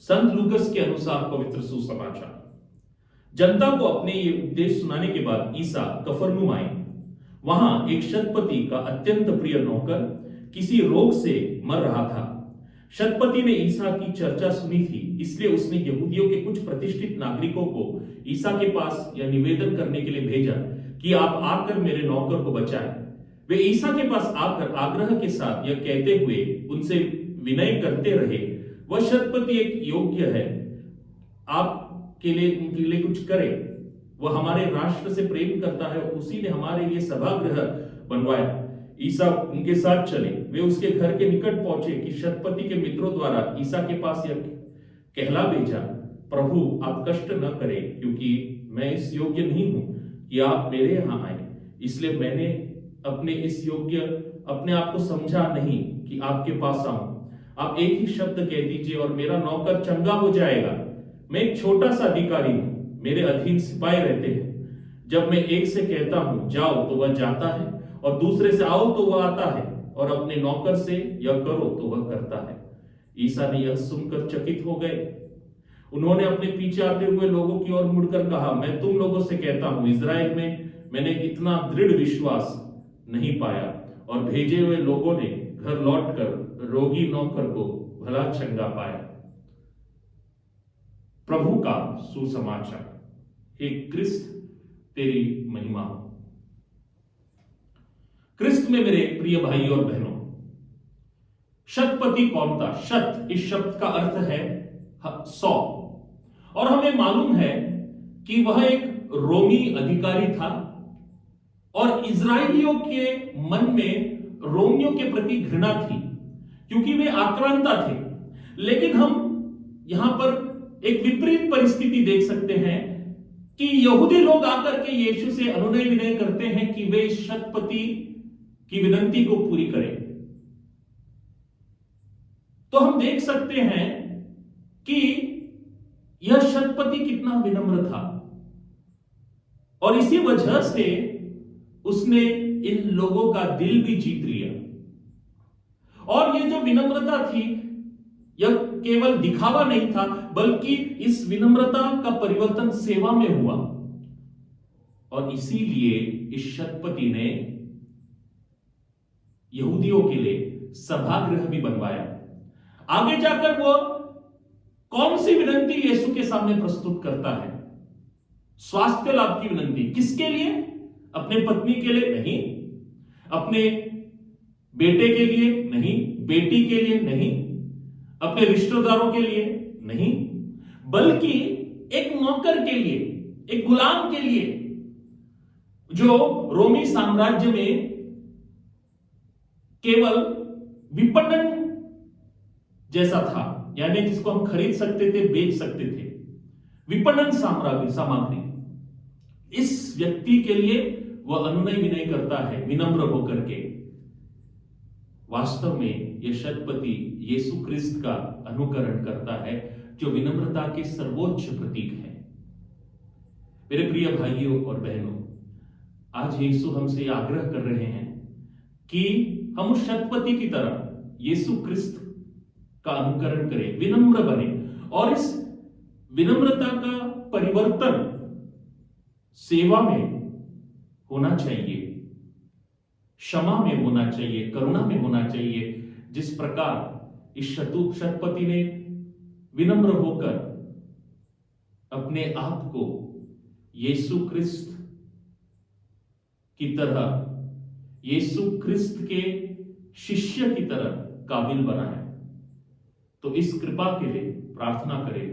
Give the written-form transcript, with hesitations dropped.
संत लूकस के अनुसार पवित्र सुसमाचार। जनता को अपने ये उपदेश सुनाने के बाद ईसा कफरनहूम आए। वहां एक शतपति का अत्यंत प्रिय नौकर किसी रोग से मर रहा था। शतपति ने ईसा की चर्चा सुनी थी, इसलिए उसने यहूदियों के कुछ प्रतिष्ठित नागरिकों को ईसा के पास यह निवेदन करने के लिए भेजा कि आप आकर मेरे नौकर को बचाएं। वे ईसा के पास आकर आग्रह के साथ यह कहते हुए उनसे विनय करते रहे, वह शतपति एक योग्य है, आप के लिए उनके लिए कुछ करे। वह हमारे राष्ट्र से प्रेम करता है, उसी ने हमारे लिए सभागृह बनवाया। ईसा उनके साथ चले। वे उसके घर के निकट पहुंचे कि शतपति के मित्रों द्वारा ईसा के पास यह कहला भेजा, प्रभु आप कष्ट न करें, क्योंकि मैं इस योग्य नहीं हूं कि आप मेरे यहां आए, इसलिए मैंने अपने आप को समझा नहीं कि आपके पास आऊं। आप एक ही शब्द कह दीजिए और मेरा नौकर चंगा हो जाएगा। मैं एक छोटा सा अधिकारी हूं, मेरे अधीन सिपाही रहते हैं। जब मैं एक से कहता हूं जाओ तो वह जाता है, और दूसरे से आओ तो वह आता है, और अपने नौकर से यह करो तो वह करता है। ईसा ने यह सुनकर चकित हो गए। उन्होंने अपने पीछे आते हुए लोगों की ओर मुड़कर कहा, मैं तुम लोगों से कहता हूं, इजराइल में मैंने इतना दृढ़ विश्वास नहीं पाया। और भेजे हुए लोगों ने घर लौटकर रोगी नौकर को भला चंगा पाया। प्रभु का सुसमाचार। हे क्रिस्त तेरी महिमा हो। क्रिस्त में मेरे प्रिय भाई और बहनों, शतपति कौन था? शत इस शब्द का अर्थ है 100, और हमें मालूम है कि वह एक रोमी अधिकारी था, और इजरायलियों के मन में रोमियों के प्रति घृणा थी, क्योंकि वे आक्रांता थे। लेकिन हम यहां पर एक विपरीत परिस्थिति देख सकते हैं कि यहूदी लोग आकर के यीशु से अनुनय विनय करते हैं कि वे इस शतपति की विनती को पूरी करें। तो हम देख सकते हैं कि यह शतपति कितना विनम्र था, और इसी वजह से उसने इन लोगों का दिल भी जीत लिया। और यह जो विनम्रता थी, यह केवल दिखावा नहीं था, बल्कि इस विनम्रता का परिवर्तन सेवा में हुआ। और इसीलिए इस शतपति ने यहूदियों के लिए सभागृह भी बनवाया। आगे जाकर वो कौन सी विनती यीशु के सामने प्रस्तुत करता है? स्वास्थ्य लाभ की विनती। किसके लिए? अपने पत्नी के लिए नहीं, अपने बेटे के लिए नहीं, बेटी के लिए नहीं, अपने रिश्तेदारों के लिए नहीं, बल्कि एक नौकर के लिए, एक गुलाम के लिए, जो रोमी साम्राज्य में केवल विपणन जैसा था, यानी जिसको हम खरीद सकते थे, बेच सकते थे, विपणन सामग्री। इस व्यक्ति के लिए वह अनुनय विनय करता है, विनम्र होकर के। वास्तव में यह शतपति यीशु क्रिस्त का अनुकरण करता है, जो विनम्रता के सर्वोच्च प्रतीक है। मेरे प्रिय भाइयों और बहनों, आज यीशु हमसे आग्रह कर रहे हैं कि हम उस शतपति की तरह यीशु क्रिस्त का अनुकरण करें, विनम्र बने, और इस विनम्रता का परिवर्तन सेवा में होना चाहिए, क्षमा में होना चाहिए, करुणा में होना चाहिए। जिस प्रकार इस शतपति ने विनम्र होकर अपने आप को यीशु क्रिस्त की तरह, यीशु क्रिस्त के शिष्य की तरह काबिल बनाया। तो इस कृपा के लिए प्रार्थना करें